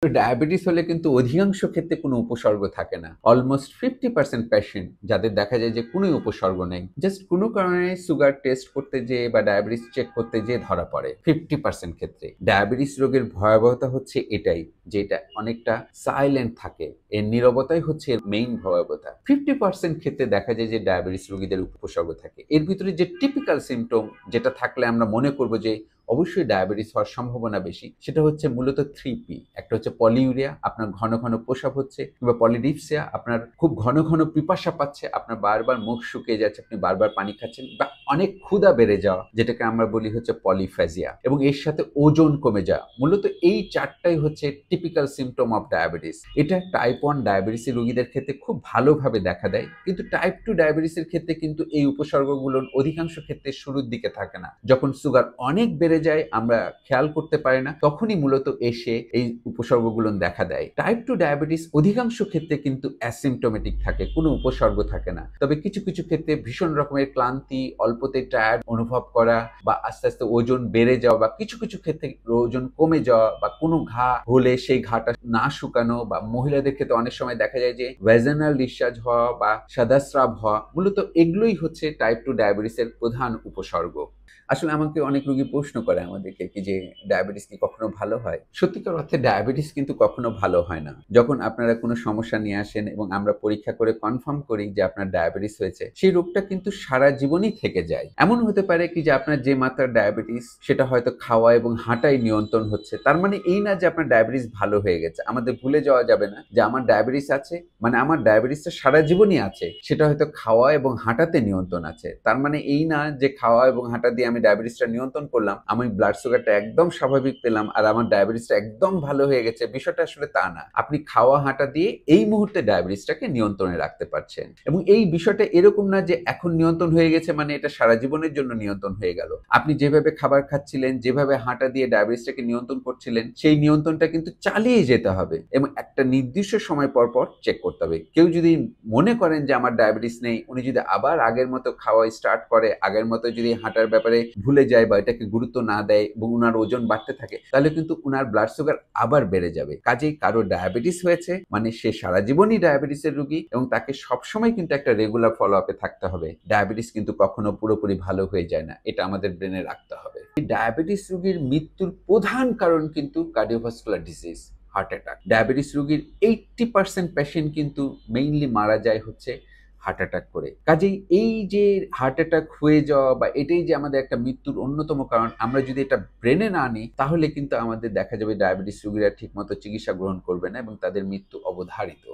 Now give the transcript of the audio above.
তো ডায়াবেটিস হলে কিন্তু অধিকাংশ ক্ষেত্রে কোনো উপসর্গ থাকে না। অলমোস্ট 50% পেশেন্ট যাদের দেখা যায় যে কোনোই উপসর্গ নেই। জাস্ট কোনো কারণে সুগার টেস্ট করতে যেয়ে বা ডায়াবেটিস চেক করতে যেয়ে ধরা পড়ে 50% ক্ষেত্রে। ডায়াবেটিস রোগের ভয়াবহতা হচ্ছে এটাই যে এটা অনেকটা সাইলেন্ট থাকে। এর নীরবতাই হচ্ছে এর মেইন ভয়াবহতা। 50% ক্ষেত্রে দেখা যায় যে ডায়াবেটিস রোগীদের উপসর্গ থাকে। এর ভিতরে যে টিপিক্যাল সিম্পটম যেটা থাকলে আমরা মনে করব যে অবশ্যই ডায়াবেটিস হওয়ার সম্ভাবনা বেশি। সেটা হচ্ছে মূলত 3P। একটা হচ্ছে পলিউরিয়া, আপনার ঘন, ঘন প্রস্রাব হচ্ছে, কিংবা পলিডিপসিয়া, আপনার খুব ঘন, ঘন পিপাসা পাচ্ছে, আপনার বারবার মুখ শুকিয়ে যাচ্ছে, আপনি বারবার পানি খাচ্ছেন, বা অনেক ক্ষুধা বেড়ে যাওয়া, যেটাকে আমরা বলি হচ্ছে পলিফ্যাজিয়া, এবং এর সাথে ওজন কমে যাওয়া। মূলত এই 4 টাই হচ্ছে টিপিক্যাল সিম্পটম অফ ডায়াবেটিস। এটা টাইপ 1 ডায়াবেটিসের রোগীদের ক্ষেত্রে খুব ভালোভাবে দেখা দেয়। কিন্তু টাইপ 2 ডায়াবেটিসের ক্ষেত্রে কিন্তু এই উপসর্গগুলো অধিকাংশ ক্ষেত্রে শুরুর দিকে থাকে না। যখন সুগার অনেক বেড়ে যায়, আমরা খেয়াল করতে পারি না, তখনই মূলত এসে এই উপসর্গগুলো দেখা দেয়। টাইপ 2 ডায়াবেটিস অধিকাংশ ক্ষেত্রে কিন্তু অ্যাসিম্পটোমেটিক থাকে, কোনো উপসর্গ থাকে না। তবে কিছু, কিছু ক্ষেত্রে ভীষণ রকমের ক্লান্তি, অল্পতে টায়ার্ড অনুভব করা, বা আস্তে, আস্তে ওজন বেড়ে যাওয়া, বা কিছু, কিছু ক্ষেত্রে ওজন কমে যাওয়া, বা কোনো ঘা হলে সেই ঘাটা না শুকানো, বা মহিলাদের ক্ষেত্রে অনেক সময় দেখা যায় যে ভ্যাজানাল ডিসচার্জ হওয়া বা সাদাস্রাব হওয়া, মূলত এগুলোই হচ্ছে টাইপ 2 ডায়াবেটিসের প্রধান উপসর্গ। আসলে আমাকে অনেক রোগী প্রশ্ন করে আমাদেরকে কি যে ডায়াবেটিস কি কখনো ভালো হয়? সত্যিকার অর্থে ডায়াবেটিস কিন্তু কখনো ভালো হয় না। যখন আপনারা কোনো সমস্যা নিয়ে আসেন এবং আমরা পরীক্ষা করে কনফার্ম করি যে আপনার ডায়াবেটিস হয়েছে, সেই রোগটা কিন্তু সারা জীবনই থেকে যায়। এমন হতে পারে কি যে আপনার যে মাত্রার ডায়াবেটিস সেটা হয়তো খাওয়া এবং হাঁটায় নিয়ন্ত্রণ হচ্ছে। তার মানে এই না যে আপনার ডায়াবেটিস ভালো হয়ে গেছে। আমাদের ভুলে যাওয়া যাবে না যে আমার ডায়াবেটিস আছে, মানে আমার ডায়াবেটিসটা সারা জীবনই আছে। সেটা হয়তো খাওয়া এবং হাঁটাতে নিয়ন্ত্রণ আছে। তার মানে এই না যে খাওয়া এবং হাঁটা দিয়ে আমি ডায়াবেটিসটা নিয়ন্ত্রণ করলাম, আমি ব্লাড সুগারটা একদম স্বাভাবিক পেলাম আর আমার ডায়াবেটিসটা একদম ভালো হয়ে গেছে। বিষয়টা আসলে তা না। আপনি খাওয়া হাঁটা দিয়ে এই মুহূর্তে ডায়াবেটিসটাকে নিয়ন্ত্রণে রাখতে পারছেন। এবং এই বিষয়টা এরকম না যে এখন নিয়ন্ত্রণ হয়ে গেছে মানে এটা সারা জীবনের জন্য নিয়ন্ত্রণ হয়ে গেল। আপনি যেভাবে খাবার খাচ্ছিলেন, যেভাবে হাঁটা দিয়ে ডায়াবেটিসটাকে নিয়ন্ত্রণ করছিলেন, সেই নিয়ন্ত্রণটা কিন্তু চালিয়ে যেতে হবে এবং একটা নির্দিষ্ট সময় পর পর চেক করতে হবে। কেউ যদি মনে করেন যে আমার ডায়াবেটিস নেই, উনি যদি আবার আগের মতো খাওয়া স্টার্ট করে, আগের মতো যদি হাঁটার ব্যাপারে ভুলে যায় বা এটাকে গুরুত্ব না দেয় এবং উনার ওজন বাড়তে থাকে, তাহলে কিন্তু উনার ব্লাড সুগার আবার বেড়ে যাবে। কাজেই কারো ডায়াবেটিস হয়েছে মানে সে সারা জীবনই ডায়াবেটিসের রোগী এবং তাকে সবসময় কিন্তু একটা রেগুলার ফলো আপে থাকতে হবে। ডায়াবেটিস কিন্তু কখনো পুরোপুরি ভালো হয়ে যায় না, এটা আমাদের ব্রেনে রাখতে হবে। ডায়াবেটিস রোগীর মৃত্যুর প্রধান কারণ কিন্তু cardiovascular disease, heart attack. Diabetes রোগীর 80% পেশেন্ট কিন্তু মেইনলি মারা যায় হচ্ছে হার্ট অ্যাটাক করে। কাজেই এই যে হার্ট অ্যাটাক হয়ে যাওয়া বা এটাই যে আমাদের একটা মৃত্যুর অন্যতম কারণ, আমরা যদি এটা ব্রেনে না নিই তাহলে কিন্তু আমাদের দেখা যাবে ডায়াবেটিস রোগীরা ঠিকমতো চিকিৎসা গ্রহণ করবে না এবং তাদের মৃত্যু অবধারিত।